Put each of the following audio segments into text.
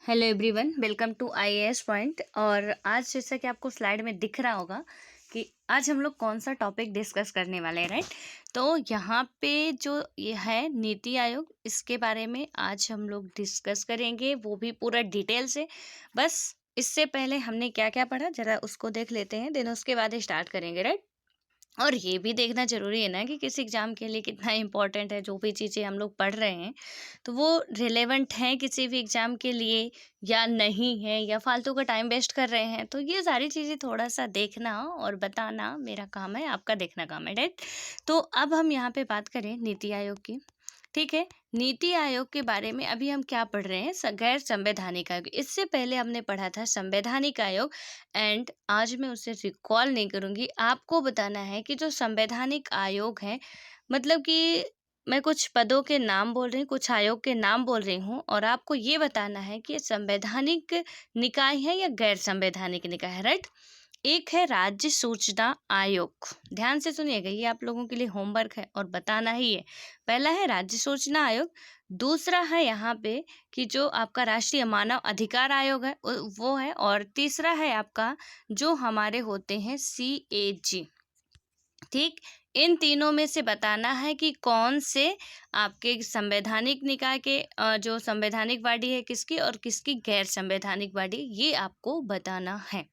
Hello everyone, welcome to IAS point. और आज जैसा कि आपको स्लाइड में दिख रहा होगा कि आज हम लोग कौन सा टॉपिक डिस्कस करने वाले हैं, राइट। तो यहाँ पे जो ये है नीति आयोग, इसके बारे में आज हम लोग डिस्कस करेंगे, वो भी पूरा डिटेल से। बस इससे पहले हमने क्या क्या पढ़ा जरा उसको देख लेते हैं, देन उसके बाद स्टार्ट करेंगे, राइट। और ये भी देखना ज़रूरी है ना कि किस एग्ज़ाम के लिए कितना इम्पोर्टेंट है, जो भी चीज़ें हम लोग पढ़ रहे हैं तो वो रिलेवेंट हैं किसी भी एग्ज़ाम के लिए या नहीं है, या फालतू का टाइम वेस्ट कर रहे हैं। तो ये सारी चीज़ें थोड़ा-सा देखना और बताना मेरा काम है, आपका देखना काम है, राइट। तो अब हम यहाँ पे बात करें नीति आयोग की। ठीक है, नीति आयोग के बारे में अभी हम क्या पढ़ रहे हैं, गैर संवैधानिक आयोग। इससे पहले हमने पढ़ा था संवैधानिक आयोग, एंड आज मैं उसे रिकॉल नहीं करूँगी। आपको बताना है कि जो संवैधानिक आयोग है, मतलब कि मैं कुछ पदों के नाम बोल रही हूँ, कुछ आयोग के नाम बोल रही हूँ, और आपको ये बताना है कि ये संवैधानिक निकाय है या गैर संवैधानिक निकाय है, राइट। एक है राज्य सूचना आयोग, ध्यान से सुनिएगा, ये आप लोगों के लिए होमवर्क है और बताना ही है। पहला है राज्य सूचना आयोग, दूसरा है यहाँ पे कि जो आपका राष्ट्रीय मानव अधिकार आयोग है वो है, और तीसरा है आपका जो हमारे होते हैं CAG। ठीक, इन तीनों में से बताना है कि कौन से आपके संवैधानिक निकाय के जो संवैधानिक बॉडी है किसकी, और किसकी गैर संवैधानिक बॉडी, ये आपको बताना है,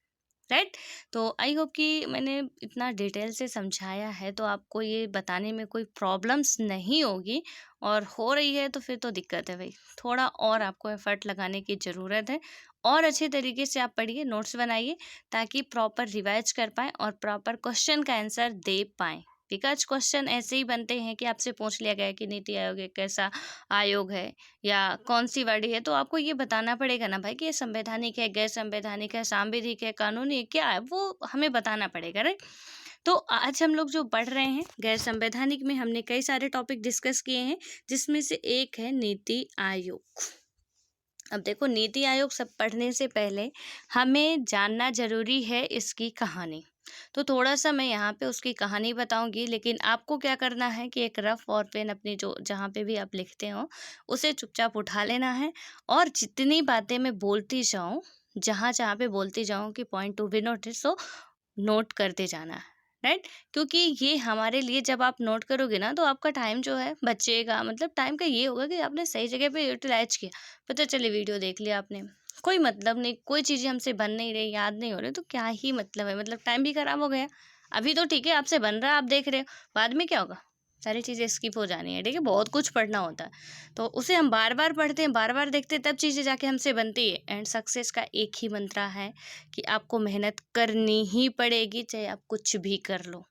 राइट। तो आई होप कि मैंने इतना डिटेल से समझाया है तो आपको ये बताने में कोई प्रॉब्लम्स नहीं होगी, और हो रही है तो फिर तो दिक्कत है भाई, थोड़ा और आपको एफर्ट लगाने की ज़रूरत है। और अच्छे तरीके से आप पढ़िए, नोट्स बनाइए, ताकि प्रॉपर रिवाइज कर पाएँ और प्रॉपर क्वेश्चन का आंसर दे पाएँ। बिकॉज क्वेश्चन ऐसे ही बनते हैं कि आपसे पूछ लिया गया कि नीति आयोग एक कैसा आयोग है या कौन सी बॉडी है, तो आपको ये बताना पड़ेगा ना भाई कि ये संवैधानिक है, गैर संवैधानिक है, सांविधिक है, कानूनी है, क्या है, वो हमें बताना पड़ेगा, राइट। तो आज हम लोग जो पढ़ रहे हैं गैर संवैधानिक में, हमने कई सारे टॉपिक डिस्कस किए हैं, जिसमें से एक है नीति आयोग। अब देखो, नीति आयोग सब पढ़ने से पहले हमें जानना जरूरी है इसकी कहानी। तो थोड़ा सा मैं यहाँ पे उसकी कहानी बताऊंगी, लेकिन आपको क्या करना है कि एक रफ और पेन अपनी जो जहाँ पे भी आप लिखते हो उसे चुपचाप उठा लेना है, और जितनी बातें मैं बोलती जाऊँ, जहाँ जहाँ पे बोलती जाऊँ कि point to be noted, so note करते जाना है, राइट। क्योंकि ये हमारे लिए, जब आप नोट करोगे ना तो आपका टाइम जो है बचेगा, मतलब टाइम का ये होगा कि आपने सही जगह पे यूटिलाइज किया। पता चले वीडियो देख लिया आपने, कोई मतलब नहीं, कोई चीज़ें हमसे बन नहीं रही, याद नहीं हो रही, तो क्या ही मतलब है, मतलब टाइम भी खराब हो गया। अभी तो ठीक है आपसे बन रहा है, आप देख रहे हो, बाद में क्या होगा, सारी चीज़ें स्किप हो जानी है, ठीक है, बहुत कुछ पढ़ना होता है। तो उसे हम बार बार पढ़ते हैं, बार बार देखते हैं, तब चीज़ें जाके हमसे बनती है। एंड सक्सेस का एक ही मंत्रा है कि आपको मेहनत करनी ही पड़ेगी, चाहे आप कुछ भी कर लो,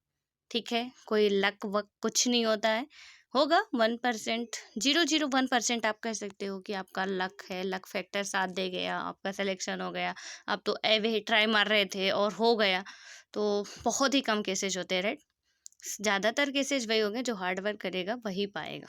ठीक है। कोई लक वक कुछ नहीं होता है, होगा 1%, 0.01% आप कह सकते हो कि आपका लक है, लक फैक्टर साथ दे गया, आपका सिलेक्शन हो गया, आप तो एवे ही ट्राई मार रहे थे और हो गया। तो बहुत ही कम केसेज होते हैं, राइट। ज़्यादातर केसेज वही होंगे, जो हार्ड वर्क करेगा वही पाएगा।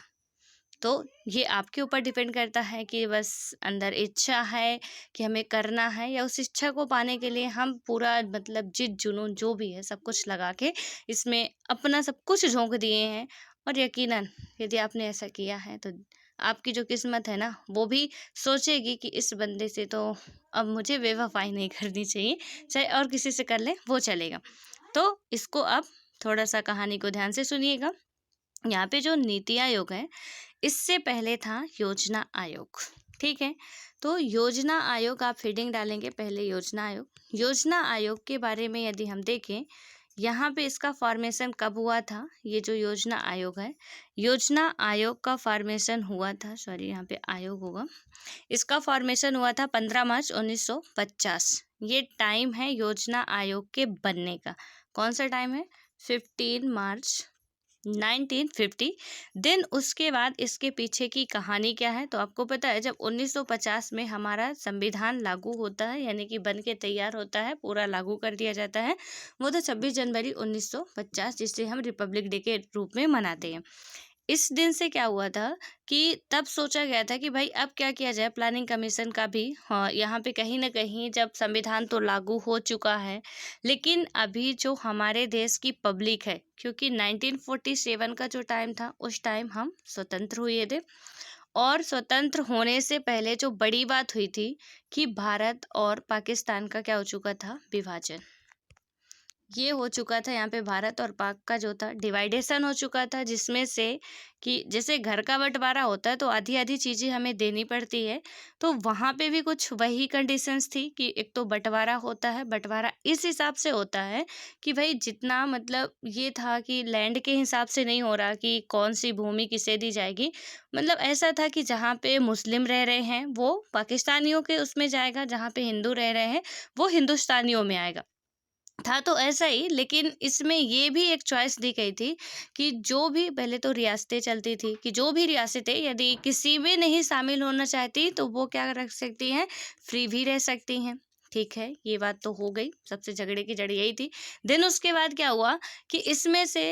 तो ये आपके ऊपर डिपेंड करता है कि बस अंदर इच्छा है कि हमें करना है, या उस इच्छा को पाने के लिए हम पूरा, मतलब जिद जुनून जो भी है सब कुछ लगा के इसमें अपना सब कुछ झोंक दिए हैं। और यकीनन यदि आपने ऐसा किया है तो आपकी जो किस्मत है ना, वो भी सोचेगी कि इस बंदे से तो अब मुझे बेवफाई नहीं करनी चाहिए, चाहे और किसी से कर ले वो चलेगा। तो इसको अब थोड़ा सा कहानी को ध्यान से सुनिएगा। यहाँ पे जो नीति आयोग है, इससे पहले था योजना आयोग, ठीक है। तो योजना आयोग, आप फीडिंग डालेंगे पहले योजना आयोग। योजना आयोग के बारे में यदि हम देखें, यहाँ पे इसका फॉर्मेशन कब हुआ था, ये जो योजना आयोग है, योजना आयोग का फॉर्मेशन हुआ था, सॉरी यहाँ पे आयोग होगा, इसका फॉर्मेशन हुआ था 15 मार्च 1950। ये टाइम है योजना आयोग के बनने का। कौन सा टाइम है? 15 मार्च 1950। देन उसके बाद इसके पीछे की कहानी क्या है, तो आपको पता है जब 1950 में हमारा संविधान लागू होता है, यानी कि बन के तैयार होता है, पूरा लागू कर दिया जाता है, वो तो 26 जनवरी 1950, जिसे हम रिपब्लिक डे के रूप में मनाते हैं। इस दिन से क्या हुआ था कि तब सोचा गया था कि भाई अब क्या किया जाए, प्लानिंग कमीशन का भी, हाँ, यहाँ पे कहीं ना कहीं जब संविधान तो लागू हो चुका है, लेकिन अभी जो हमारे देश की पब्लिक है, क्योंकि 1947 का जो टाइम था उस टाइम हम स्वतंत्र हुए थे, और स्वतंत्र होने से पहले जो बड़ी बात हुई थी कि भारत और पाकिस्तान का क्या हो चुका था, विभाजन। ये हो चुका था यहाँ पे भारत और पाक का जो था डिवाइडेशन हो चुका था, जिसमें से कि जैसे घर का बंटवारा होता है तो आधी आधी चीज़ें हमें देनी पड़ती है, तो वहाँ पे भी कुछ वही कंडीशंस थी कि एक तो बंटवारा होता है, बंटवारा इस हिसाब से होता है कि भाई जितना मतलब ये था कि लैंड के हिसाब से नहीं हो रहा कि कौन सी भूमि किसे दी जाएगी, मतलब ऐसा था कि जहाँ पे मुस्लिम रह रहे हैं वो पाकिस्तानियों के उसमें जाएगा, जहाँ पे हिंदू रह रहे हैं वो हिंदुस्तानियों में आएगा, था तो ऐसा ही। लेकिन इसमें ये भी एक चॉइस दी गई थी कि जो भी पहले तो रियासतें चलती थी कि जो भी रियासतें यदि किसी में नहीं शामिल होना चाहती तो वो क्या रख सकती हैं, फ्री भी रह सकती हैं। ठीक है, ये बात तो हो गई, सबसे झगड़े की जड़ यही थी। देन उसके बाद क्या हुआ कि इसमें से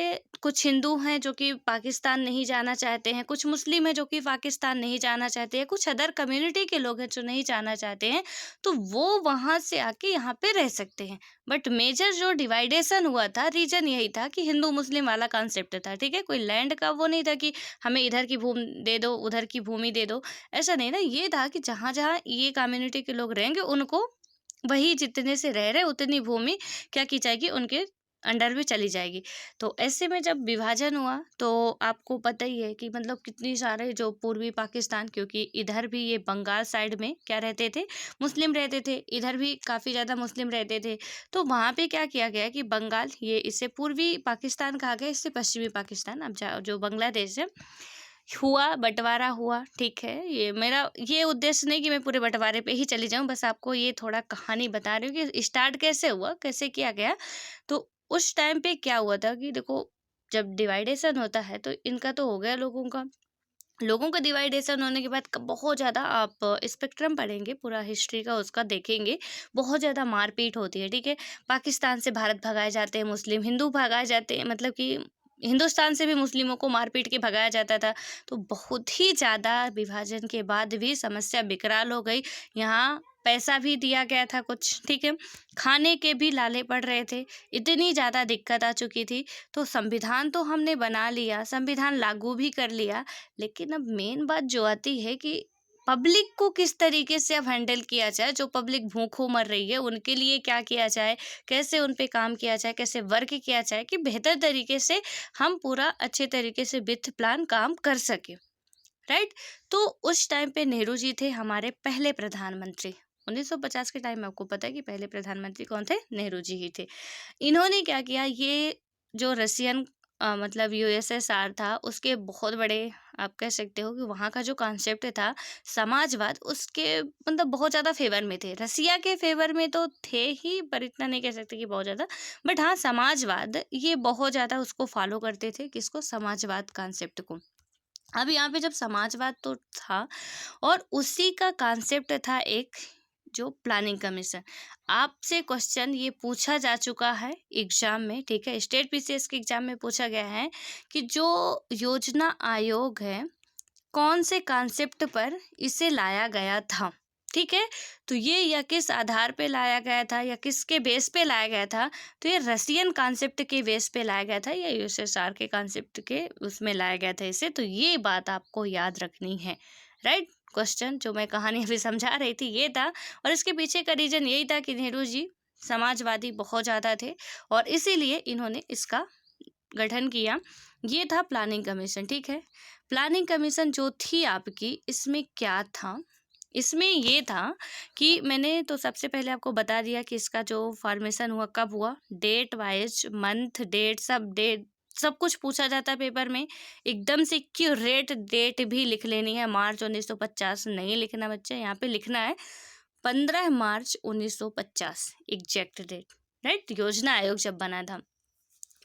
कुछ हिंदू हैं जो कि पाकिस्तान नहीं जाना चाहते हैं, कुछ मुस्लिम हैं जो कि पाकिस्तान नहीं जाना चाहते हैं, कुछ अदर कम्युनिटी के लोग हैं जो नहीं जाना चाहते हैं, तो वो वहाँ से आके यहाँ पे रह सकते हैं। बट मेजर जो डिवाइडेशन हुआ था रीजन यही था कि हिंदू मुस्लिम वाला कॉन्सेप्ट था। ठीक है, कोई लैंड का वो नहीं था कि हमें इधर की भूमि दे दो उधर की भूमि दे दो, ऐसा नहीं ना। ये था कि जहाँ जहाँ ये कम्युनिटी के लोग रहेंगे उनको वही जितने से रह रहे उतनी भूमि क्या की जाएगी, उनके अंडर में चली जाएगी। तो ऐसे में जब विभाजन हुआ तो आपको पता ही है कि मतलब कितनी सारे जो पूर्वी पाकिस्तान, क्योंकि इधर भी ये बंगाल साइड में क्या रहते थे, मुस्लिम रहते थे, इधर भी काफ़ी ज़्यादा मुस्लिम रहते थे। तो वहाँ पे क्या किया गया कि बंगाल, ये इसे पूर्वी पाकिस्तान कहा गया, इससे पश्चिमी पाकिस्तान, अब जो बांग्लादेश है, हुआ बंटवारा हुआ। ठीक है, ये मेरा ये उद्देश्य नहीं कि मैं पूरे बंटवारे पे ही चली जाऊं, बस आपको ये थोड़ा कहानी बता रही हूँ कि स्टार्ट कैसे हुआ, कैसे किया गया। तो उस टाइम पे क्या हुआ था कि देखो, जब डिवाइडेशन होता है तो इनका तो हो गया लोगों का डिवाइडेशन होने के बाद बहुत ज़्यादा आप स्पेक्ट्रम पढ़ेंगे पूरा हिस्ट्री का, उसका देखेंगे, बहुत ज़्यादा मारपीट होती है। ठीक है, पाकिस्तान से भारत भगाए जाते हैं मुस्लिम, हिंदू भगाए जाते हैं, मतलब कि हिंदुस्तान से भी मुस्लिमों को मारपीट के भगाया जाता था। तो बहुत ही ज़्यादा विभाजन के बाद भी समस्या विकराल हो गई। यहाँ पैसा भी दिया गया था कुछ, ठीक है, खाने के भी लाले पड़ रहे थे, इतनी ज़्यादा दिक्कत आ चुकी थी। तो संविधान तो हमने बना लिया, संविधान लागू भी कर लिया, लेकिन अब मेन बात जो आती है कि पब्लिक को किस तरीके से अब हैंडल किया जाए, जो पब्लिक भूखों मर रही है उनके लिए क्या किया जाए, कैसे उन पे काम किया जाए, कैसे वर्क किया जाए कि बेहतर तरीके से हम पूरा अच्छे तरीके से विथ प्लान काम कर सके, राइट। तो उस टाइम पे नेहरू जी थे हमारे पहले प्रधानमंत्री। 1950 के टाइम में आपको पता है कि पहले प्रधानमंत्री कौन थे, नेहरू जी ही थे। इन्होंने क्या किया, ये जो रशियन मतलब यूएसएसआर था उसके बहुत बड़े, आप कह सकते हो कि वहाँ का जो कॉन्सेप्ट था समाजवाद, उसके मतलब बहुत ज़्यादा फेवर में थे। रसिया के फेवर में तो थे ही, पर इतना नहीं कह सकते कि बहुत ज़्यादा, बट हाँ समाजवाद ये बहुत ज़्यादा उसको फॉलो करते थे, किसको, समाजवाद कॉन्सेप्ट को। अब यहाँ पे जब समाजवाद तो था और उसी का कॉन्सेप्ट था एक जो प्लानिंग कमीशन। आपसे क्वेश्चन ये पूछा जा चुका है एग्जाम में, ठीक है, स्टेट पीसीएस के एग्जाम में पूछा गया है कि जो योजना आयोग है कौन से कॉन्सेप्ट पर इसे लाया गया था। ठीक है, तो ये या किस आधार पे लाया गया था या किसके बेस पे लाया गया था, तो ये रसियन कॉन्सेप्ट के बेस पे लाया गया था या यूएसएसआर के कॉन्सेप्ट के उसमें लाया गया था इसे। तो ये बात आपको याद रखनी है, राइट। क्वेश्चन जो मैं कहानी अभी समझा रही थी ये था, और इसके पीछे का रीजन यही था कि नेहरू जी समाजवादी बहुत ज़्यादा थे और इसीलिए इन्होंने इसका गठन किया। ये था प्लानिंग कमीशन, ठीक है। प्लानिंग कमीशन जो थी आपकी, इसमें क्या था, इसमें ये था कि मैंने तो सबसे पहले आपको बता दिया कि इसका जो फॉर्मेशन हुआ कब हुआ, डेट वाइज, मंथ, डेट सब कुछ पूछा जाता है पेपर में, एकदम से एक्यूरेट डेट भी लिख लेनी है। मार्च 1950 नहीं लिखना बच्चे, यहाँ पे लिखना है 15 मार्च 1950 एग्जैक्ट डेट, राइट, योजना आयोग जब बना था।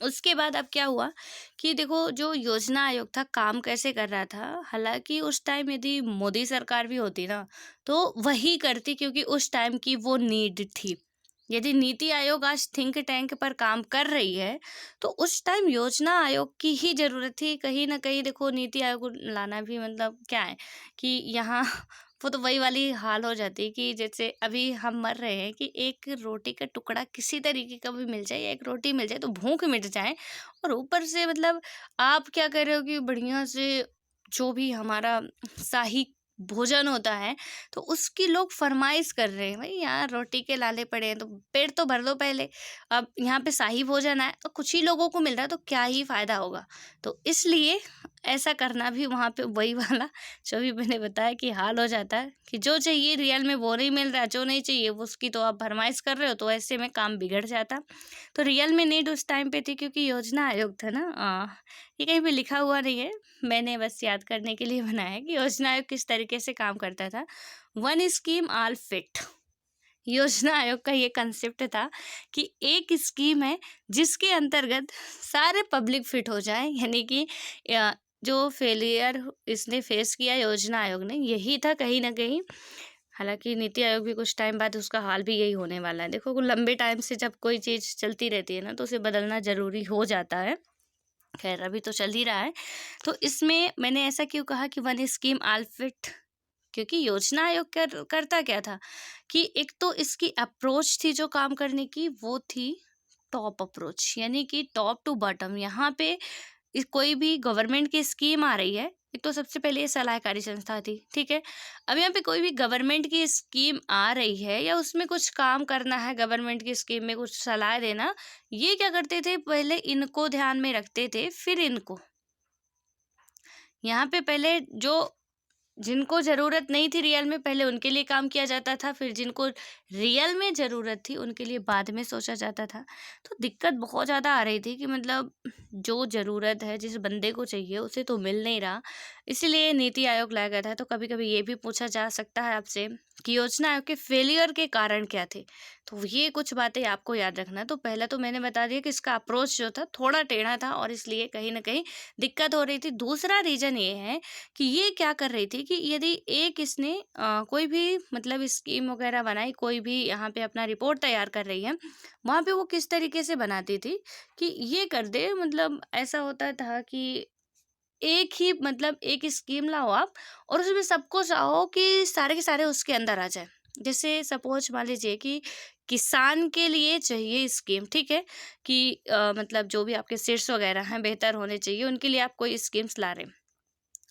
उसके बाद अब क्या हुआ कि देखो जो योजना आयोग था काम कैसे कर रहा था, हालांकि उस टाइम यदि मोदी सरकार भी होती ना तो वही करती, क्योंकि उस टाइम की वो नीड थी। यदि नीति आयोग आज थिंक टैंक पर काम कर रही है तो उस टाइम योजना आयोग की ही जरूरत थी कहीं ना कहीं। देखो नीति आयोग लाना भी मतलब क्या है कि यहाँ वो तो वही वाली हाल हो जाती है कि जैसे अभी हम मर रहे हैं कि एक रोटी का टुकड़ा किसी तरीके का भी मिल जाए या एक रोटी मिल जाए तो भूख मिट जाए, और ऊपर से मतलब आप क्या कर रहे हो कि बढ़िया से जो भी हमारा शाही भोजन होता है, तो उसकी लोग फरमाइश कर रहे हैं, भाई यहाँ रोटी के लाले पड़े हैं तो पेट तो भर लो पहले। अब यहाँ पे शाही भोजन है तो कुछ ही लोगों को मिल रहा है, तो क्या ही फायदा होगा। तो इसलिए ऐसा करना भी वहाँ पे वही वाला जो भी मैंने बताया कि हाल हो जाता है कि जो चाहिए रियल में वो नहीं मिल रहा, जो नहीं चाहिए वो उसकी तो आप फरमाइश कर रहे हो, तो ऐसे में काम बिगड़ जाता। तो रियल में नीड उस टाइम पे थी, क्योंकि योजना आयोग था ना, ये कहीं पे लिखा हुआ नहीं है, मैंने बस याद करने के लिए बनाया है कि योजना आयोग किस तरीके से काम करता था। वन स्कीम ऑल फिट, योजना आयोग का ये कंसेप्ट था कि एक स्कीम है जिसके अंतर्गत सारे पब्लिक फिट हो जाए, यानी कि जो फेलियर इसने फेस किया योजना आयोग ने, यही था कहीं ना कहीं। हालांकि नीति आयोग भी कुछ टाइम बाद उसका हाल भी यही होने वाला है। देखो, लंबे टाइम से जब कोई चीज़ चलती रहती है ना, तो उसे बदलना ज़रूरी हो जाता है। खैर, अभी तो चल ही रहा है। तो इसमें मैंने ऐसा क्यों कहा कि वन स्कीम ऑल फिट, क्योंकि योजना आयोग करता क्या था कि एक तो इसकी अप्रोच थी जो काम करने की, वो थी टॉप अप्रोच, यानी कि टॉप टू बॉटम। यहाँ पे कोई भी गवर्नमेंट की स्कीम आ रही है, एक तो सबसे पहले ये सलाहकारी संस्था थी, ठीक है। अब यहाँ पे कोई भी गवर्नमेंट की स्कीम आ रही है या उसमें कुछ काम करना है, गवर्नमेंट की स्कीम में कुछ सलाह देना, ये क्या करते थे, पहले इनको ध्यान में रखते थे, फिर इनको। यहाँ पे पहले जो जिनको ज़रूरत नहीं थी रियल में, पहले उनके लिए काम किया जाता था, फिर जिनको रियल में ज़रूरत थी उनके लिए बाद में सोचा जाता था। तो दिक्कत बहुत ज़्यादा आ रही थी कि मतलब जो ज़रूरत है, जिस बंदे को चाहिए, उसे तो मिल नहीं रहा। इसीलिए नीति आयोग लाया गया था। तो कभी कभी ये भी पूछा जा सकता है आपसे कि योजना आयोग के फेलियर के कारण क्या थे। तो ये कुछ बातें आपको याद रखना है। तो पहला तो मैंने बता दिया कि इसका अप्रोच जो था थोड़ा टेढ़ा था और इसलिए कहीं ना कहीं दिक्कत हो रही थी। दूसरा रीज़न ये है कि ये क्या कर रही थी कि यदि एक इसने कोई भी मतलब स्कीम वगैरह बनाई, कोई भी यहाँ पे अपना रिपोर्ट तैयार कर रही है, वहाँ पे वो किस तरीके से बनाती थी कि ये कर दे, मतलब ऐसा होता था कि एक ही मतलब एक स्कीम लाओ आप और उसमें सबको चाहो कि सारे के सारे उसके अंदर आ जाए। जैसे सपोज मान लीजिए कि किसान के लिए चाहिए स्कीम, ठीक है, कि मतलब जो भी आपके सीड्स वगैरह हैं बेहतर होने चाहिए, उनके लिए आप कोई स्कीम्स ला रहे हैं।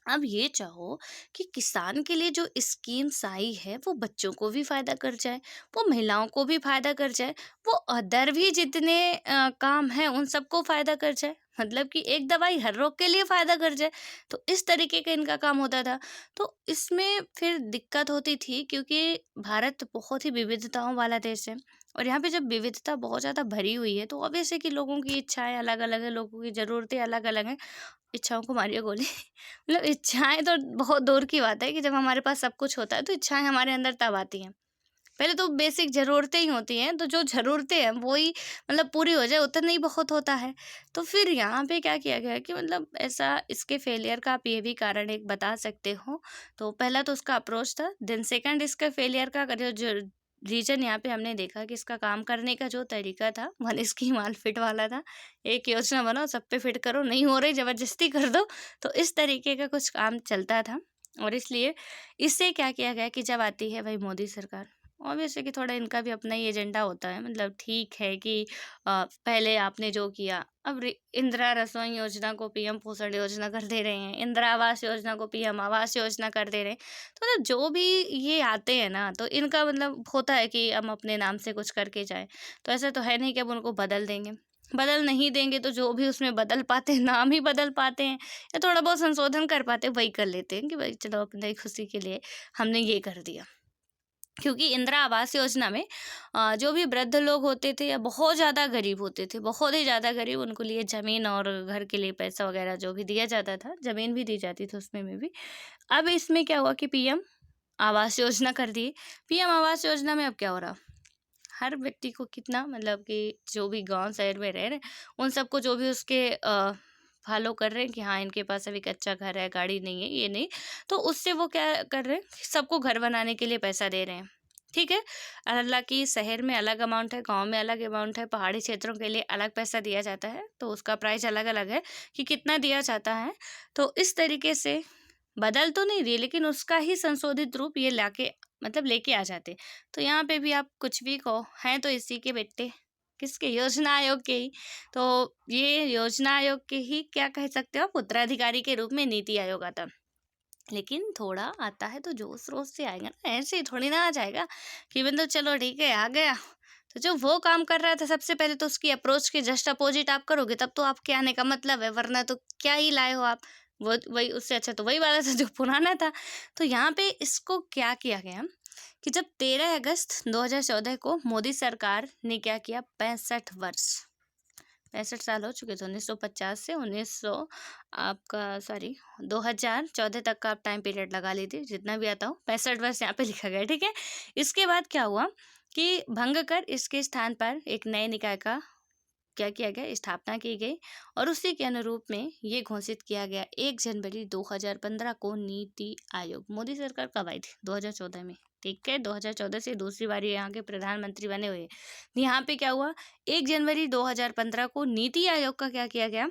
अब ये चाहो कि किसान के लिए जो स्कीम्स आई है वो बच्चों को भी फायदा कर जाए, वो महिलाओं को भी फायदा कर जाए, वो अदर भी जितने काम हैं उन सबको फायदा कर जाए, मतलब कि एक दवाई हर रोग के लिए फायदा कर जाए। तो इस तरीके का इनका काम होता था। तो इसमें फिर दिक्कत होती थी क्योंकि भारत बहुत ही विविधताओं वाला देश है और यहाँ पे जब विविधता बहुत ज़्यादा भरी हुई है तो ऑब्वियस है कि लोगों की इच्छाएं अलग अलग है, लोगों की ज़रूरतें अलग अलग हैं। इच्छाओं को मारिए गोली मतलब इच्छाएँ तो बहुत दूर की बात है कि जब हमारे पास सब कुछ होता है तो इच्छाएँ हमारे अंदर तब आती हैं। पहले तो बेसिक ज़रूरतें ही होती हैं, तो जो ज़रूरतें हैं वो ही मतलब पूरी हो जाए उतना ही बहुत होता है। तो फिर यहाँ पे क्या किया गया है कि मतलब ऐसा इसके फेलियर का आप ये भी कारण एक बता सकते हो। तो पहला तो उसका अप्रोच था, देन सेकंड इसका फेलियर का जो रीज़न यहाँ पे हमने देखा कि इसका काम करने का जो तरीका था, वन स्कीम ऑल फिट वाला था। एक योजना बनाओ, सब पे फिट करो, नहीं हो रही ज़बरदस्ती कर दो। तो इस तरीके का कुछ काम चलता था और इसलिए इससे क्या किया गया कि जब आती है भाई मोदी सरकार, ऑब्वियस है कि थोड़ा इनका भी अपना ही एजेंडा होता है। मतलब ठीक है कि पहले आपने जो किया, अब इंदिरा रसोई योजना को पीएम पोषण योजना कर दे रहे हैं, इंदिरा आवास योजना को पीएम आवास योजना कर दे रहे हैं। तो मतलब जो भी ये आते हैं ना, तो इनका मतलब होता है कि हम अपने नाम से कुछ करके जाएं। तो ऐसा तो है नहीं कि अब उनको बदल देंगे, बदल नहीं देंगे। तो जो भी उसमें बदल पाते हैं, नाम ही बदल पाते हैं या थोड़ा बहुत संशोधन कर पाते हैं, वही कर लेते हैं कि भाई चलो अपनी खुशी के लिए हमने ये कर दिया। क्योंकि इंदिरा आवास योजना में जो भी वृद्ध लोग होते थे या बहुत ज़्यादा गरीब होते थे, बहुत ही ज़्यादा गरीब, उनको लिए ज़मीन और घर के लिए पैसा वगैरह जो भी दिया जाता था, ज़मीन भी दी जाती थी उसमें में भी। अब इसमें क्या हुआ कि पीएम आवास योजना कर दिए। पीएम आवास योजना में अब क्या हो रहा, हर व्यक्ति को कितना मतलब कि जो भी गांव शहर में रह रहे हैं उन सबको जो भी उसके फॉलो कर रहे हैं कि हाँ इनके पास अभी कच्चा घर है, गाड़ी नहीं है, ये नहीं, तो उससे वो क्या कर रहे हैं, सबको घर बनाने के लिए पैसा दे रहे हैं। ठीक है, हालांकि शहर में अलग अमाउंट है, गांव में अलग अमाउंट है, पहाड़ी क्षेत्रों के लिए अलग पैसा दिया जाता है, तो उसका प्राइस अलग अलग है कि कितना दिया जाता है। तो इस तरीके से बदल तो नहीं रही, लेकिन उसका ही संशोधित रूप ये लाके मतलब लेके आ जाते। तो यहाँ पे भी आप कुछ भी कहो, हैं तो इसी के बेटे, किसके, योजना आयोग के ही। तो ये योजना आयोग के ही क्या कह सकते हो आप, उत्तराधिकारी के रूप में नीति आयोग आता। लेकिन थोड़ा आता है तो जोश रोश से आएगा ना, ऐसे ही थोड़ी ना आ जाएगा कि मतलब चलो ठीक है आ गया। तो जो वो काम कर रहा था सबसे पहले तो उसकी अप्रोच के जस्ट अपोजिट आप करोगे, तब तो आपके आने का मतलब है, वरना तो क्या ही लाए हो आप। वो वही, उससे अच्छा तो वही वाला था जो पुराना था। तो यहाँ पे इसको क्या किया गया कि जब 13 अगस्त 2014 को मोदी सरकार ने क्या किया, 65 साल हो चुके थे, 1950 से 1900 आपका सॉरी 2014 तक का आप टाइम पीरियड लगा लीजिए, जितना भी आता हो, 65 वर्ष यहाँ पे लिखा गया, ठीक है। इसके बाद क्या हुआ कि भंग कर इसके स्थान पर एक नए निकाय का क्या किया गया, स्थापना की गई, और उसी के अनुरूप में ये घोषित किया गया 1 जनवरी 2015 को नीति आयोग। मोदी सरकार कब आई थी, 2014 में, ठीक है। 2014 से दूसरी बार यहाँ के प्रधानमंत्री बने हुए। यहाँ पे क्या हुआ, 1 जनवरी 2015 को नीति आयोग का क्या किया गया,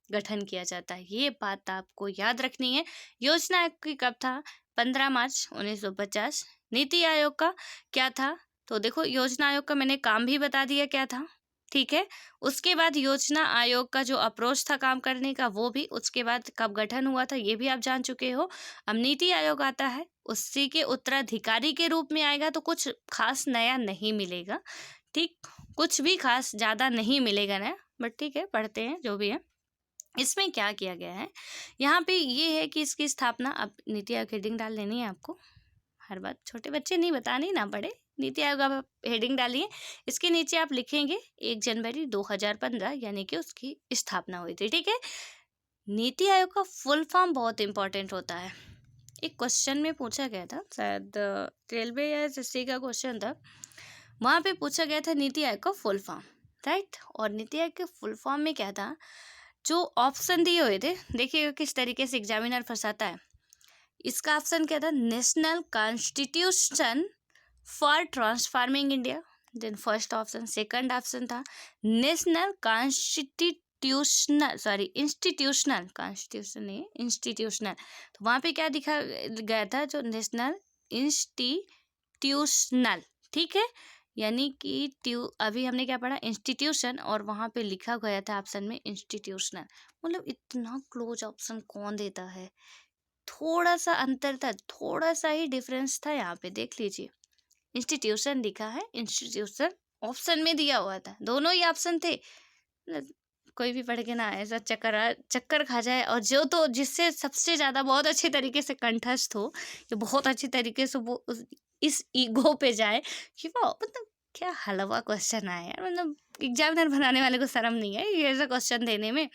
गठन किया जाता है। ये बात आपको याद रखनी है। योजना आयोग की कब था, 15 मार्च 1950। नीति आयोग का क्या था, तो देखो योजना आयोग का मैंने काम भी बता दिया क्या था, ठीक है। उसके बाद योजना आयोग का जो अप्रोच था काम करने का, वो भी उसके बाद कब गठन हुआ था ये भी आप जान चुके हो। अब नीति आयोग आता है, उसी के उत्तराधिकारी के रूप में आएगा, तो कुछ खास नया नहीं मिलेगा, ठीक, कुछ भी खास ज़्यादा नहीं मिलेगा नया, बट ठीक है पढ़ते हैं जो भी है। इसमें क्या किया गया है, यहाँ पे ये है कि इसकी स्थापना, अब नीति आयोग हेडिंग डाल लेनी है आपको, हर बात छोटे बच्चे नहीं बतानी ना पड़े। नीति आयोग आप हेडिंग डालिए, इसके नीचे आप लिखेंगे 1 जनवरी 2015 यानी कि उसकी स्थापना हुई थी, ठीक है। नीति आयोग का फुल फॉर्म बहुत इंपॉर्टेंट होता है, एक क्वेश्चन में पूछा गया था, शायद रेलवे या एसएससी का क्वेश्चन था, वहाँ पे पूछा गया था नीति आयोग का फुल फॉर्म, राइट। और नीति आयोग के फुल फॉर्म में क्या था, जो ऑप्शन दिए हुए थे, देखिएगा किस तरीके से एग्जामिनर फंसाता है। इसका ऑप्शन क्या था, national constitution for transforming India, then first option. Second option था नेशनल इंस्टीट्यूशनल, कॉन्स्टिट्यूशन नहीं इंस्टीट्यूशनल, तो वहाँ पे क्या दिखा गया था, जो नेशनल इंस्टीट्यूशनल, ठीक है, यानी कि अभी हमने क्या पढ़ा, इंस्टीट्यूशन, और वहाँ पे लिखा गया था ऑप्शन में इंस्टीट्यूशनल। मतलब इतना क्लोज ऑप्शन कौन देता है, थोड़ा सा अंतर था, थोड़ा सा ही डिफरेंस था, यहाँ पे देख लीजिए। इंस्टीट्यूशन लिखा है, इंस्टीट्यूशन ऑप्शन में दिया हुआ था, दोनों ही ऑप्शन थे। कोई भी पढ़ के ना ऐसा चक्कर खा जाए, और जो तो जिससे सबसे ज़्यादा बहुत अच्छे तरीके से कंठस्थ हो, कि बहुत अच्छे तरीके से वो इस ईगो पे जाए कि वो मतलब क्या हलवा क्वेश्चन आया यार, मतलब एग्जामिनर बनाने वाले को शर्म नहीं है ये ऐसा क्वेश्चन देने में,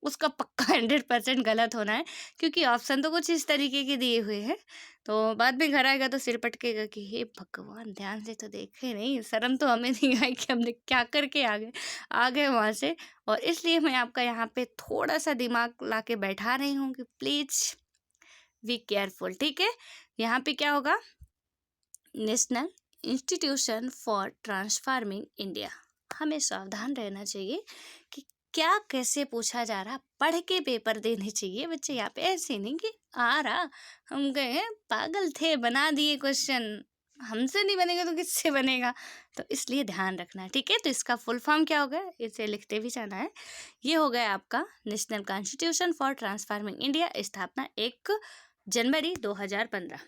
उसका पक्का 100% गलत होना है, क्योंकि ऑप्शन तो कुछ इस तरीके के दिए हुए हैं। तो बाद में घर आएगा तो सिर पटकेगा कि हे भगवान, ध्यान से तो देखे नहीं, शर्म तो हमें नहीं आई कि हमने क्या करके आ गए वहाँ से। और इसलिए मैं आपका यहाँ पे थोड़ा सा दिमाग ला के बैठा रही हूँ कि प्लीज़ बी केयरफुल, ठीक है। यहाँ पे क्या होगा, national institution for transforming India. हमें सावधान रहना चाहिए कि क्या कैसे पूछा जा रहा, पढ़ के पेपर देने चाहिए बच्चे, यहाँ पे ऐसे नहीं कि आ रहा हम गए पागल थे बना दिए क्वेश्चन, हमसे नहीं बनेगा तो किससे बनेगा, तो इसलिए ध्यान रखना, ठीक है। तो इसका फुल फॉर्म क्या होगा, इसे लिखते भी जाना है। ये हो गया आपका national constitution for transforming India, स्थापना 1 जनवरी 2015।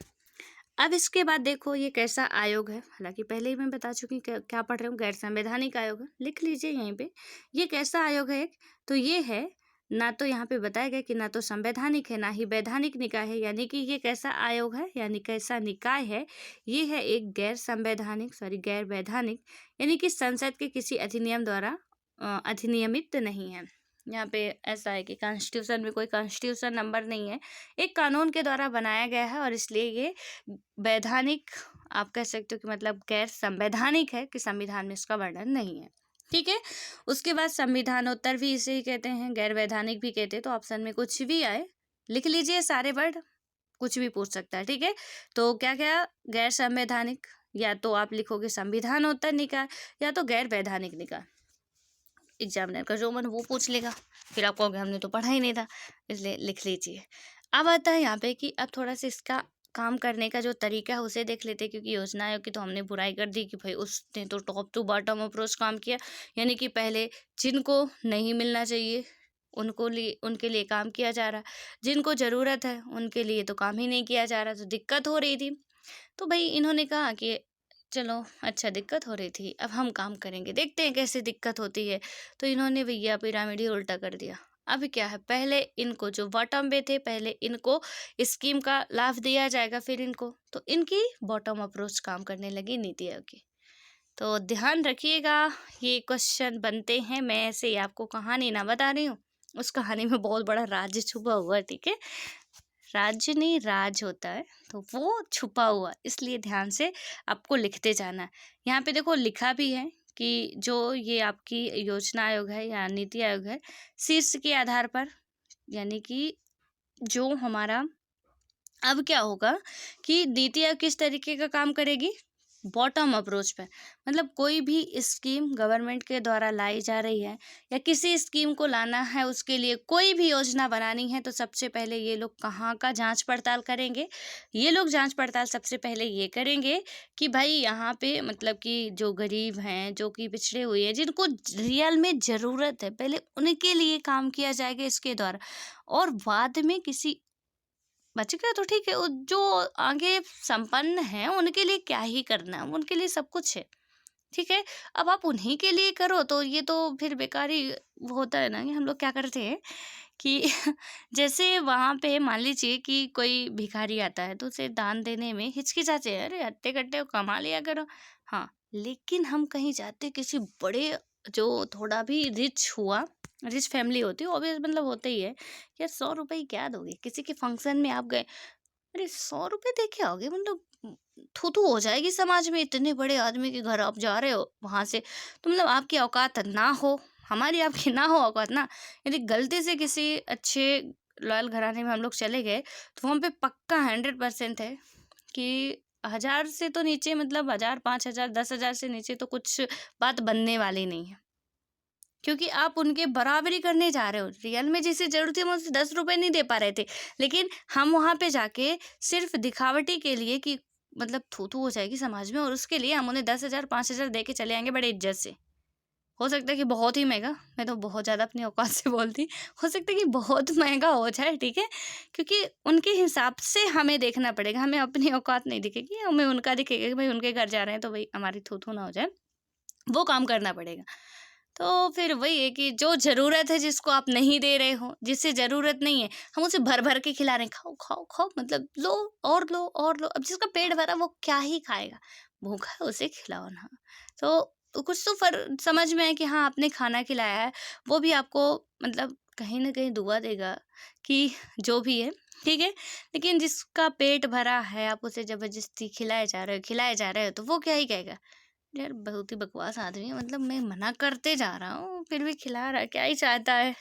अब इसके बाद देखो ये कैसा आयोग है, हालांकि पहले ही मैं बता चुकी क्या पढ़ रहे हूँ, गैर संवैधानिक आयोग है, लिख लीजिए यहीं पे। ये कैसा आयोग है, तो ये है ना, तो यहाँ पे बताया गया कि ना तो संवैधानिक है ना ही वैधानिक निकाय है, यानी कि ये कैसा आयोग है, यानी कैसा निकाय है, ये है एक गैर वैधानिक, यानी कि संसद के किसी अधिनियम द्वारा अधिनियमित नहीं है। यहाँ पे ऐसा है कि कॉन्स्टिट्यूशन में कोई कॉन्स्टिट्यूशन नंबर नहीं है, एक कानून के द्वारा बनाया गया है, और इसलिए ये वैधानिक आप कह सकते हो कि मतलब गैर संवैधानिक है, कि संविधान में इसका वर्णन नहीं है, ठीक है। उसके बाद संविधानोत्तर भी इसे ही कहते हैं, गैर वैधानिक भी कहते हैं, तो ऑप्शन में कुछ भी आए लिख लीजिए, सारे वर्ड कुछ भी पूछ सकता है, ठीक है। तो क्या क्या, गैर संवैधानिक, या तो आप लिखोगे संविधानोत्तर निकाय, या तो गैर वैधानिक निकाय, एग्जामिनर का जो मन वो पूछ लेगा, फिर आप कहोगे हमने तो पढ़ा ही नहीं था, इसलिए लिख लीजिए। अब आता है यहाँ पे कि अब थोड़ा सा इसका काम करने का जो तरीका है उसे देख लेते हैं, क्योंकि योजना आयोग की तो हमने बुराई कर दी कि भाई उसने तो टॉप टू बॉटम अप्रोच काम किया, यानी कि पहले जिनको नहीं मिलना चाहिए उनके लिए काम किया जा रहा, जिनको ज़रूरत है उनके लिए तो काम ही नहीं किया जा रहा, तो दिक्कत हो रही थी। तो भाई इन्होंने कहा कि चलो अच्छा दिक्कत हो रही थी, अब हम काम करेंगे, देखते हैं कैसे दिक्कत होती है। तो इन्होंने भैया पिरामिड ही उल्टा कर दिया। अब क्या है, पहले इनको जो बॉटम पे थे पहले इनको स्कीम का लाभ दिया जाएगा, फिर इनको, तो इनकी बॉटम अप्रोच काम करने लगी नीति आयोग की। तो ध्यान रखिएगा, ये क्वेश्चन बनते हैं। मैं ऐसे ही आपको कहानी ना बता रही हूँ, उस कहानी में बहुत बड़ा राज छुपा हुआ है, ठीक है। राज्य नहीं राज होता है, तो वो छुपा हुआ, इसलिए ध्यान से आपको लिखते जाना है। यहाँ पे देखो लिखा भी है कि जो ये आपकी योजना आयोग है या नीति आयोग है, शीर्ष के आधार पर, यानी कि जो हमारा अब क्या होगा कि नीति आयोग किस तरीके का काम करेगी, बॉटम अप्रोच पे। मतलब कोई भी स्कीम गवर्नमेंट के द्वारा लाई जा रही है या किसी स्कीम को लाना है, उसके लिए कोई भी योजना बनानी है, तो सबसे पहले ये लोग कहाँ का जांच पड़ताल करेंगे। ये लोग जांच पड़ताल सबसे पहले ये करेंगे कि भाई यहाँ पे मतलब कि जो गरीब हैं, जो कि पिछड़े हुए हैं, जिनको रियल में ज़रूरत है, पहले उनके लिए काम किया जाएगा इसके द्वारा। और बाद में किसी बच गया तो ठीक है, जो आगे संपन्न हैं उनके लिए क्या ही करना है, उनके लिए सब कुछ है, ठीक है। अब आप उन्हीं के लिए करो तो ये तो फिर बेकार ही वो होता है ना, कि हम लोग क्या करते हैं कि जैसे वहाँ पे मान लीजिए कि कोई भिखारी आता है तो उसे दान देने में हिचकिचाते हैं, अरे हट्टे कट्टे कमा लिया करो। हाँ, लेकिन हम कहीं जाते किसी बड़े, जो थोड़ा भी रिच हुआ, रिच फैमिली होती है, ऑब्वियस मतलब होता ही है, यार 100 रुपये ही क्या दोगे, किसी के फंक्शन में आप गए, अरे 100 रुपये दे के आओगे, मतलब थू थू हो जाएगी समाज में, इतने बड़े आदमी के घर आप जा रहे हो वहां से, तो मतलब आपकी औकात ना हो, हमारी आपकी ना हो औकात ना, यदि गलती से किसी अच्छे लॉयल घराने में हम लोग चले गए, तो वहाँ पे पक्का 100% है कि 1000 से तो नीचे, मतलब 1000, 5000, 10,000 से नीचे तो कुछ बात बनने वाली नहीं है, क्योंकि आप उनके बराबरी करने जा रहे हो। रियल में जिसे जरूरत है, हम उसे 10 रुपए नहीं दे पा रहे थे, लेकिन हम वहाँ पे जाके सिर्फ दिखावटी के लिए कि मतलब थू थू हो जाएगी समाज में, और उसके लिए हम उन्हें 10,000, 5,000 दे के चले आएंगे बड़े इज्जत से। हो सकता है कि बहुत ही महंगा, मैं तो बहुत ज़्यादा अपनी औकात से बोलती, हो सकता है कि बहुत महंगा हो जाए, ठीक है, क्योंकि उनके हिसाब से हमें देखना पड़ेगा, हमें अपनी औकात नहीं दिखेगी, हमें उनका दिखेगा कि भाई उनके घर जा रहे हैं तो भाई हमारी थू थू ना हो जाए, वो काम करना पड़ेगा। तो फिर वही है कि जो ज़रूरत है, जिसको आप नहीं दे रहे हो, जिसे ज़रूरत नहीं है, हम उसे भर-भर के खिला रहे हैं, खाओ, खाओ, खाओ, मतलब लो और लो और लो। अब जिसका पेट भरा वो क्या ही खाएगा? भूखा है उसे खिलाओ ना। तो कुछ तो समझ में आए कि हाँ, आपने खाना खिलाया है, वो भी आपको मतलब कहीं न कहीं दुआ देगा कि जो भी है, ठीक है? लेकिन जिसका पेट भरा है, आप उसे ज़बरदस्ती खिलाए जा रहे हो, तो वो क्या ही कहेगा? यार बहुत ही बकवास आदमी है, मतलब मैं मना करते जा रहा हूँ फिर भी खिला रहा है, क्या ही चाहता है।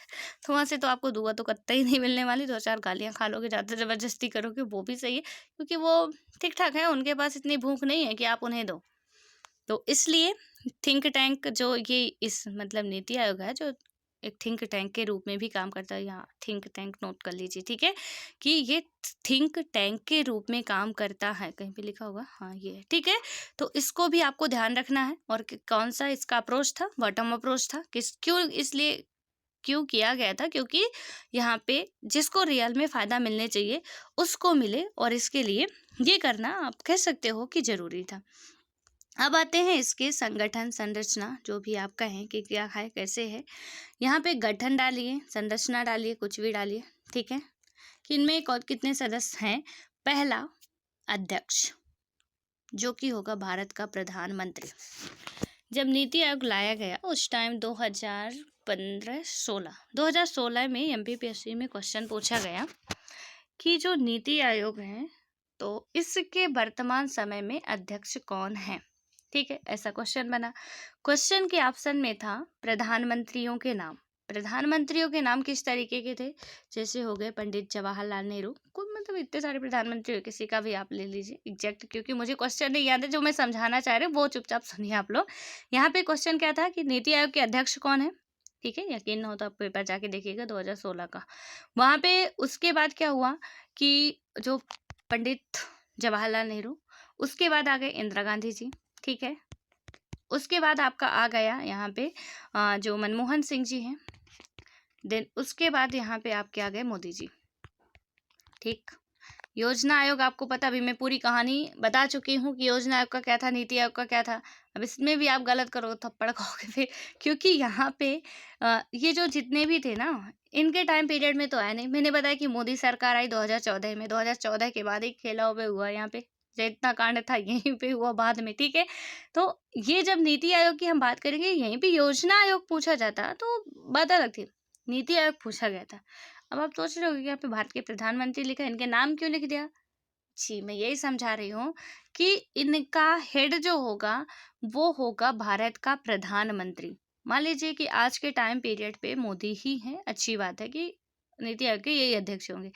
तो वहाँ से तो आपको दुआ तो कतई नहीं मिलने वाली, 2-4 गालियाँ खा लोगे, ज़्यादा ज़बरदस्ती करोगे वो भी सही है, क्योंकि वो ठीक-ठाक है, उनके पास इतनी भूख नहीं है कि आप उन्हें दो। तो इसलिए थिंक टैंक जो ये इस मतलब नीति आयोग है, जो एक थिंक टैंक के रूप में भी काम करता है, यहाँ थिंक टैंक नोट कर लीजिए, ठीक है, कि ये थिंक टैंक के रूप में काम करता है, कहीं पे लिखा होगा, हाँ ये है, ठीक है। तो इसको भी आपको ध्यान रखना है। और कौन सा इसका अप्रोच था, बॉटम अप्रोच था, क्यों किया गया था, क्योंकि यहाँ पे जिसको रियल में फ़ायदा मिलने चाहिए उसको मिले, और इसके लिए ये करना आप कह सकते हो कि ज़रूरी था। अब आते हैं इसके संगठन संरचना, जो भी आप कहें कि क्या है कैसे है। यहाँ पे गठन डालिए, संरचना डालिए, कुछ भी डालिए, ठीक है, कि इनमें कितने सदस्य हैं। पहला अध्यक्ष, जो कि होगा भारत का प्रधानमंत्री। जब नीति आयोग लाया गया उस टाइम 2016 में एमपीपीएससी में क्वेश्चन पूछा गया कि जो नीति आयोग है, तो इसके वर्तमान समय में अध्यक्ष कौन है, ठीक है, ऐसा क्वेश्चन बना। क्वेश्चन के ऑप्शन में था प्रधानमंत्रियों के नाम। प्रधानमंत्रियों के नाम किस तरीके के थे, जैसे हो गए पंडित जवाहरलाल नेहरू, कोई मतलब इतने सारे प्रधानमंत्री, किसी का भी आप ले लीजिए एग्जैक्ट, क्योंकि मुझे क्वेश्चन नहीं याद है, जो मैं समझाना चाह रही हूँ वो चुपचाप सुनिए आप लोग। यहाँ पे क्वेश्चन क्या था कि नीति आयोग के अध्यक्ष कौन है, ठीक है, यकीन ना हो तो आप पेपर जाके देखिएगा 2016 का। वहाँ पे उसके बाद क्या हुआ कि जो पंडित जवाहरलाल नेहरू, उसके बाद आ गए इंदिरा गांधी जी, ठीक है, उसके बाद आपका आ गया यहाँ पे जो मनमोहन सिंह जी हैं, देन उसके बाद यहाँ पे आपके आ गए मोदी जी। ठीक, योजना आयोग आपको पता, अभी मैं पूरी कहानी बता चुकी हूँ कि योजना आयोग का क्या था, नीति आयोग का क्या था। अब इसमें भी आप गलत करो थप्पड़ खाओगे फिर, क्योंकि यहाँ पे ये जो जितने भी थे ना, इनके टाइम पीरियड में तो आया नहीं। मैंने बताया कि मोदी सरकार आई 2014 में, 2014 के बाद एक खेला हुआ यहाँ पे, जो इतना कांड था यहीं पे हुआ बाद में। ठीक है, तो ये जब नीति आयोग की हम बात करेंगे, यहीं पे योजना आयोग पूछा जाता तो बात अलग थी, नीति आयोग पूछा गया था। अब आप सोच रहे हो कि यहाँ पे भारत के प्रधानमंत्री लिखा है, इनके नाम क्यों लिख दिया? जी, मैं यही समझा रही हूँ कि इनका हेड जो होगा वो होगा भारत का प्रधानमंत्री। मान लीजिए कि आज के टाइम पीरियड पे मोदी ही हैं, अच्छी बात है कि नीति आयोग के यही अध्यक्ष होंगे।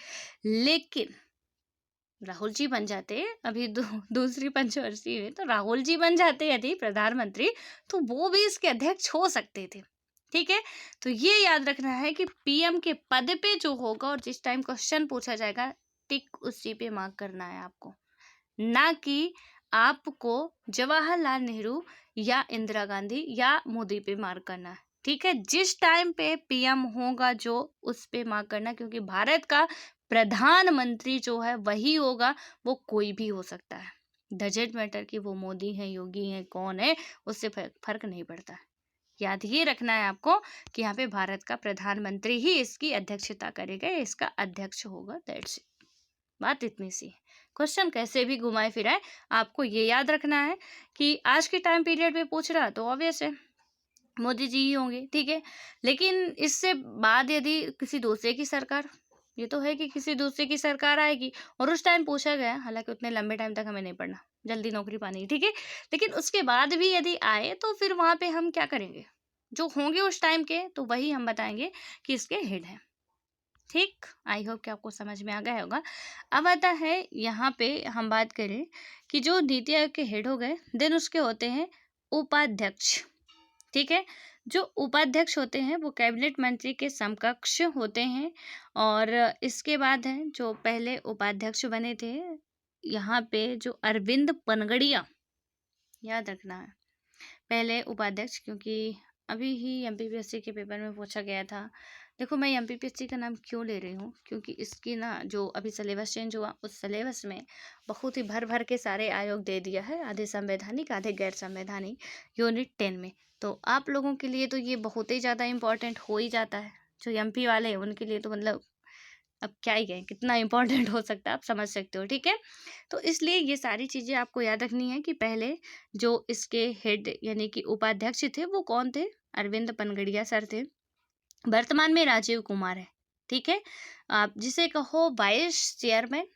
लेकिन राहुल जी बन जाते अभी दूसरी पंचवर्षीय में, तो राहुल जी बन जाते यदि प्रधानमंत्री, तो वो भी इसके अध्यक्ष हो सकते थे। ठीक है, तो ये याद रखना है कि पीएम के पद पे जो होगा और जिस टाइम क्वेश्चन पूछा जाएगा, टिक उसी पे मार्क करना है आपको, ना कि आपको जवाहरलाल नेहरू या इंदिरा गांधी या मोदी पे मार्क करना है। ठीक है, जिस टाइम पे पीएम होगा जो, उस पे मार्क करना, क्योंकि भारत का प्रधानमंत्री जो है वही होगा, वो कोई भी हो सकता है। डजेंट मैटर कि वो मोदी है, योगी है, कौन है, उससे फर्क नहीं पड़ता है। याद ये रखना है आपको कि यहाँ पे भारत का प्रधानमंत्री ही इसकी अध्यक्षता करेगा, इसका अध्यक्ष होगा, दैट्स इट। बात इतनी सी है। क्वेश्चन कैसे भी घुमाए फिराए, आपको ये याद रखना है कि आज के टाइम पीरियड में पूछ रहा तो ऑब्वियस है मोदी जी ही होंगे। ठीक है, लेकिन इससे बाद यदि किसी दूसरे की सरकार, ये तो है कि किसी दूसरे की सरकार आएगी और उस टाइम पूछा गया, हालांकि उतने लंबे टाइम तक हमें नहीं पढ़ना, जल्दी नौकरी पानी है। ठीक है, लेकिन उसके बाद भी यदि आए तो फिर वहां पे हम क्या करेंगे, जो होंगे उस टाइम के, तो वही हम बताएंगे कि इसके हेड है। ठीक, आई होप कि आपको समझ में आ गया होगा। अब आता है यहाँ पे हम बात करें कि जो नीति आयोग के हेड हो गए, देन उसके होते हैं उपाध्यक्ष। ठीक है, जो उपाध्यक्ष होते हैं वो कैबिनेट मंत्री के समकक्ष होते हैं। और इसके बाद है जो पहले उपाध्यक्ष बने थे, यहाँ पे जो अरविंद पनगड़िया, याद रखना है पहले उपाध्यक्ष, क्योंकि अभी ही एमपीपीएससी के पेपर में पूछा गया था। देखो मैं एमपीपीएससी का नाम क्यों ले रही हूँ, क्योंकि इसकी ना जो अभी सिलेबस चेंज हुआ, उस सिलेबस में बहुत ही भर भर के सारे आयोग दे दिया है, आधे संवैधानिक आधे गैर संवैधानिक, यूनिट 10 में। तो आप लोगों के लिए तो ये बहुत ही ज़्यादा इम्पोर्टेंट हो ही जाता है। जो एमपी वाले हैं उनके लिए तो मतलब अब क्या ही कहें, कितना इम्पोर्टेंट हो सकता है, आप समझ सकते हो। ठीक है, तो इसलिए ये सारी चीज़ें आपको याद रखनी है कि पहले जो इसके हेड यानी कि उपाध्यक्ष थे वो कौन थे, अरविंद पनगड़िया सर थे। वर्तमान में राजीव कुमार है। ठीक है, आप जिसे कहो वाइस चेयरमैन,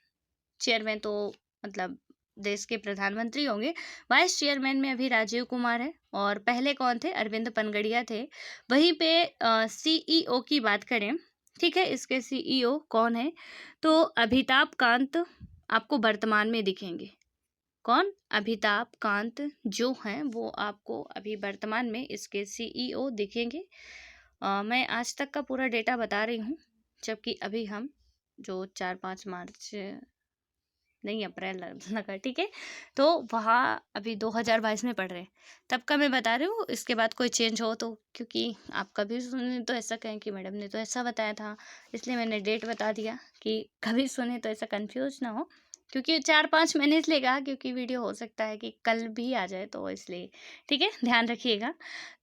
चेयरमैन तो मतलब देश के प्रधानमंत्री होंगे, वाइस चेयरमैन में अभी राजीव कुमार है। और पहले कौन थे, अरविंद पनगड़िया थे। वहीं पे सीईओ की बात करें, ठीक है, इसके सीईओ कौन है, तो अमिताभ कांत आपको वर्तमान में दिखेंगे। कौन, अमिताभ कांत जो हैं वो आपको अभी वर्तमान में इसके सीईओ दिखेंगे। मैं आज तक का पूरा डेटा बता रही हूँ, जबकि अभी हम जो 4-5 मार्च नहीं अप्रैल लगा, ठीक है, तो वहाँ अभी 2022 में पढ़ रहे हैं, तब का मैं बता रही हूँ। इसके बाद कोई चेंज हो तो, क्योंकि आप कभी सुने तो ऐसा कहें कि मैडम ने तो ऐसा बताया था, इसलिए मैंने डेट बता दिया कि कभी सुने तो ऐसा कंफ्यूज ना हो। क्योंकि 4-5 मैंने इसलिए कहा क्योंकि वीडियो हो सकता है कि कल भी आ जाए, तो इसलिए ठीक है, ध्यान रखिएगा।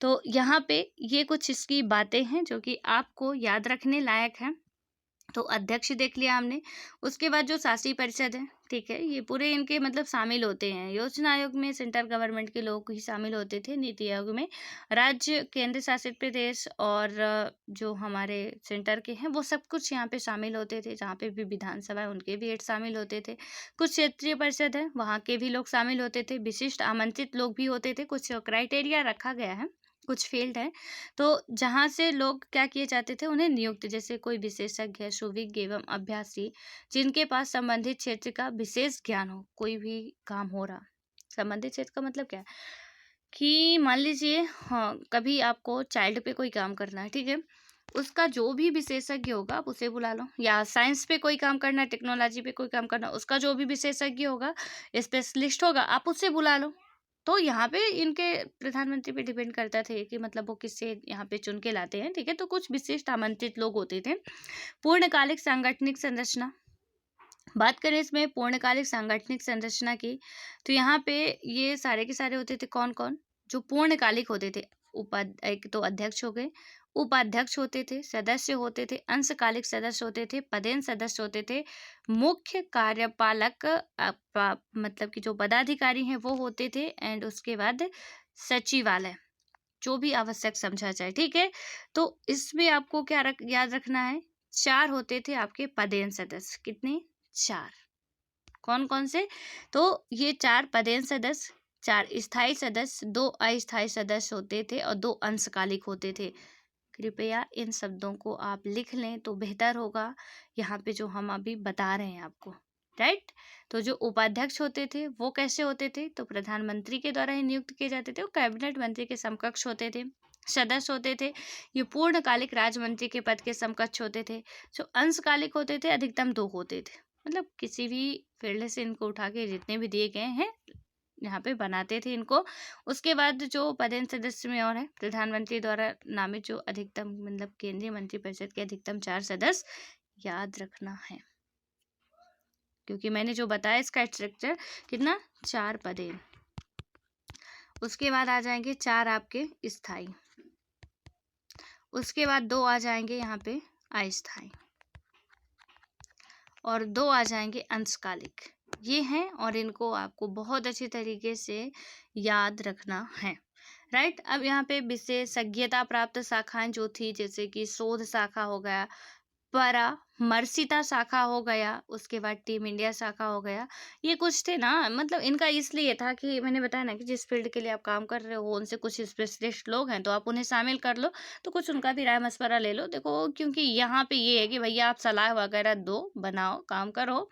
तो यहाँ पे ये कुछ इसकी बातें हैं जो कि आपको याद रखने लायक हैं। तो अध्यक्ष देख लिया हमने, उसके बाद जो शासी परिषद है, ठीक है, ये पूरे इनके मतलब शामिल होते हैं। योजना आयोग में सेंट्रल गवर्नमेंट के लोग ही शामिल होते थे, नीति आयोग में राज्य केंद्र शासित प्रदेश और जो हमारे सेंटर के हैं वो सब कुछ यहाँ पे शामिल होते थे। जहाँ पे भी विधानसभा है उनके भी हेड शामिल होते थे। कुछ क्षेत्रीय परिषद है वहाँ के भी लोग शामिल होते थे। विशिष्ट आमंत्रित लोग भी होते थे। कुछ क्राइटेरिया रखा गया है, कुछ फील्ड है, तो जहाँ से लोग क्या किए जाते थे, उन्हें नियुक्त, जैसे कोई विशेषज्ञ, सुविज्ञ एवं अभ्यासी जिनके पास संबंधित क्षेत्र का विशेष ज्ञान हो। कोई भी काम हो रहा, संबंधित क्षेत्र का मतलब क्या है कि मान लीजिए, हाँ, कभी आपको चाइल्ड पे कोई काम करना है, ठीक है, उसका जो भी विशेषज्ञ होगा आप उसे बुला लो। या साइंस पे कोई काम करना है, टेक्नोलॉजी पे कोई काम करना, उसका जो भी विशेषज्ञ होगा, स्पेशलिस्ट होगा, आप उससे बुला लो। तो यहाँ पे इनके प्रधानमंत्री पे डिपेंड करता थे कि मतलब वो किससे यहाँ पे चुन के लाते हैं, ठीक है। तो कुछ विशिष्ट आमंत्रित लोग होते थे। पूर्णकालिक सांगठनिक संरचना, बात करें इसमें पूर्णकालिक सांगठनिक संरचना की, तो यहाँ पे ये सारे के सारे होते थे कौन कौन, जो पूर्णकालिक होते थे। एक तो अध्यक्ष हो गए, उपाध्यक्ष होते थे, सदस्य होते थे, अंशकालिक सदस्य होते थे, पदेन सदस्य होते थे, मुख्य कार्यपालक मतलब कि जो पदाधिकारी हैं वो होते थे, एंड उसके बाद सचिवालय, जो भी आवश्यक समझा जाए, ठीक है। तो इसमें आपको क्या याद रखना है, 4 होते थे आपके पदेन सदस्य। कितने? 4। कौन कौन से? तो ये 4 पदेन सदस्य, 4 स्थायी सदस्य, 2 अस्थायी सदस्य होते थे और 2 अंशकालिक होते थे। कृपया इन शब्दों को आप लिख लें तो बेहतर होगा, यहाँ पे जो हम अभी बता रहे हैं आपको, राइट। तो जो उपाध्यक्ष होते थे वो कैसे होते थे, तो प्रधानमंत्री के द्वारा ही नियुक्त किए जाते थे, वो कैबिनेट मंत्री के समकक्ष होते थे। सदस्य होते थे, ये पूर्णकालिक राज्य मंत्री के पद के समकक्ष होते थे। जो अंशकालिक होते थे, अधिकतम 2 होते थे, मतलब किसी भी फील्ड से इनको उठा के जितने भी दिए गए हैं यहाँ पे बनाते थे इनको। उसके बाद जो पदेन सदस्य में और है, प्रधानमंत्री द्वारा नामित जो अधिकतम मतलब केंद्रीय मंत्रिपरिषद के अधिकतम 4 सदस्य याद रखना है, क्योंकि मैंने जो बताया इसका स्ट्रक्चर कितना, 4 पदेन। उसके बाद आ जाएंगे 4 आपके स्थायी, उसके बाद 2 आ जाएंगे यहाँ पे अस्थायी, और 2 आ जाएंगे अंशकालिक। ये हैं और इनको आपको बहुत अच्छी तरीके से याद रखना है, राइट। अब यहाँ पे विशेषज्ञता प्राप्त शाखाएं जो थी, जैसे कि शोध शाखा हो गया, परामर्शिता शाखा हो गया, उसके बाद टीम इंडिया शाखा हो गया, ये कुछ थे ना। मतलब इनका इसलिए था कि मैंने बताया ना कि जिस फील्ड के लिए आप काम कर रहे हो उनसे कुछ स्पेशलिस्ट लोग हैं तो आप उन्हें शामिल कर लो, तो कुछ उनका भी राय मशवरा ले लो। देखो, क्योंकि यहाँ पे ये है कि भैया आप सलाह वगैरह दो, बनाओ, काम करो,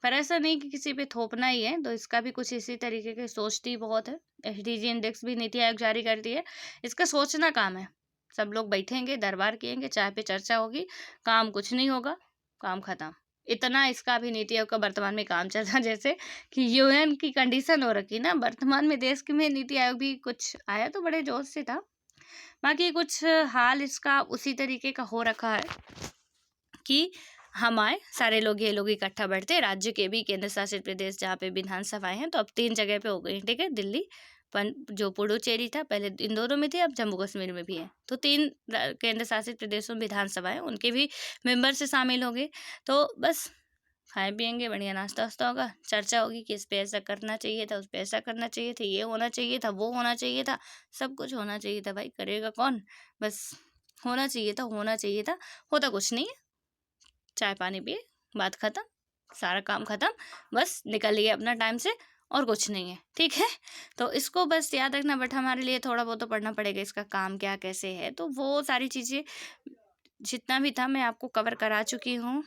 पर ऐसा नहीं कि किसी पे थोपना ही है। तो इसका भी कुछ इसी तरीके की सोचती बहुत है। एसडीजी इंडेक्स भी नीति आयोग जारी करती है, इसका सोचना काम है। सब लोग बैठेंगे, दरबार किएंगे, चाय पे चर्चा होगी, काम कुछ नहीं होगा, काम खत्म। इतना इसका भी नीति आयोग का वर्तमान में काम चल रहा, जैसे कि यूएन की कंडीशन हो रखी ना वर्तमान में, देश में नीति आयोग भी कुछ आया तो बड़े जोश से था, बाकी कुछ हाल इसका उसी तरीके का हो रखा है कि हम आए, सारे लोग ये लोग इकट्ठा बैठते। राज्य के भी, केंद्र शासित प्रदेश जहाँ पे विधानसभाएं हैं, तो अब 3 जगह पे हो गई, ठीक है। दिल्ली, जो पुडुचेरी था पहले इन दोनों में थी, अब जम्मू कश्मीर में भी है। तो 3 केंद्र शासित प्रदेशों में विधानसभाएं, उनके भी मेंबर से शामिल होंगे। तो बस खाए पियेंगे, बढ़िया नाश्ता वास्ता होगा, चर्चा होगी कि इस पे ऐसा करना चाहिए था, उस पे ऐसा करना चाहिए था, ये होना चाहिए था, वो होना चाहिए था, सब कुछ होना चाहिए था। भाई करेगा कौन, बस होना चाहिए था, होना चाहिए था, होता कुछ नहीं है। चाय पानी पिए, बात खत्म, सारा काम खत्म, बस निकलिए अपना टाइम से, और कुछ नहीं है, ठीक है। तो इसको बस याद रखना। बट हमारे लिए थोड़ा बहुत तो पढ़ना पड़ेगा, इसका काम क्या कैसे है, तो वो सारी चीज़ें जितना भी था मैं आपको कवर करा चुकी हूँ।